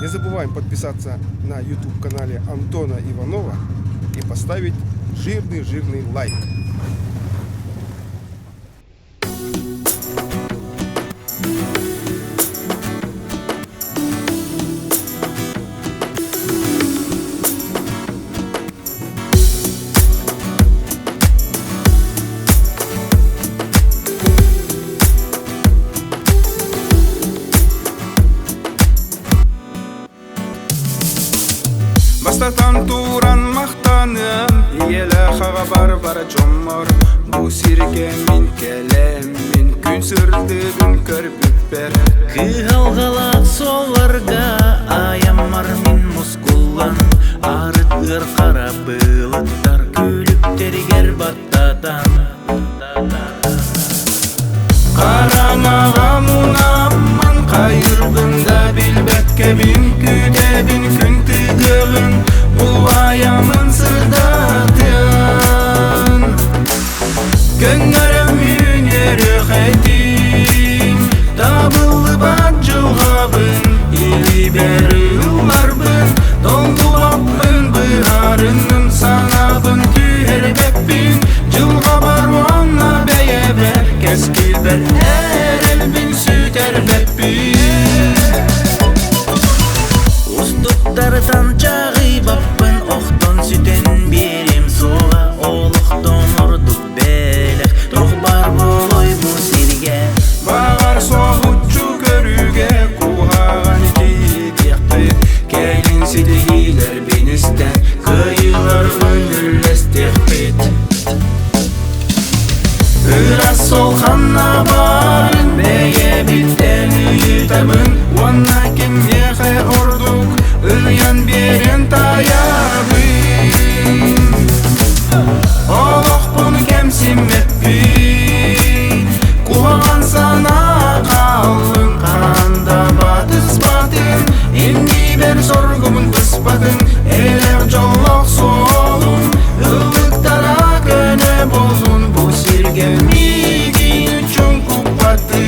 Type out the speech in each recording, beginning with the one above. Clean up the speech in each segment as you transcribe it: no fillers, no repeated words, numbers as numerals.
Не забываем подписаться на YouTube-канале Антона Иванова и поставить жирный лайк. Бастатан туран мақтаным, елахаға бар жомор. Бұл сирге мен келем, мен күн сүрдігін көріп бер. Кыгалгалак соларға аямар мен мускуллан. Арыт ыр қара былыттар, күліктерігер баттадан. Қараңаға мұнаман қайырдымда білбәтке бін күдебін күн тігігін. Бұл аямын сырдатын Көнгөрім үйнері қайтим Табылы бат жылғабын Или бәрі ұларбын Толғылаппын бұйрарыным санабын Түйербеппін Жылға бар онна бәйебер Кескілбер әрелбін сүтербеппін Устуктардан чагый баппын, охтон сүтен берем суға. Олықтон ордук белек, тох бар болой бу сирге. Бағар соғытчу көрүге куғаған кейдекті Кейлін сидегейлер беністен Кыйылар өнілестек бет Үрас сол қанна барын Бәйе биттен үйітімін Онна кемге қай ордук Үйен берен таябын Олық бұны кемсемеппін Куған сана қалың Қаранда батыс батын Енді бер соргымын тұспатын Әлер жолық солым Үліктара көне болын Бұл сирге миги үшін күппатын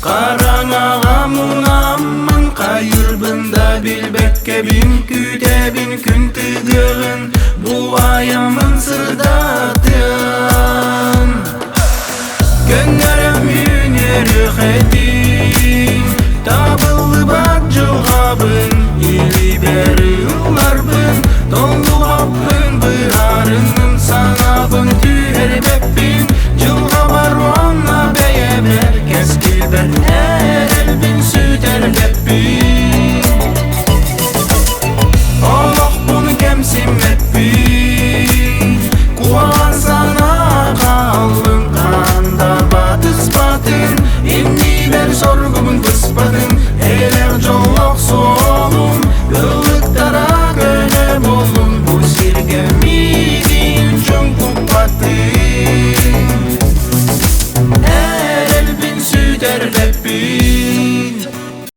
Қараңаға мұнамын қайырбында білбәкке бін күдебін күн тігігін Бұл аямын сырдат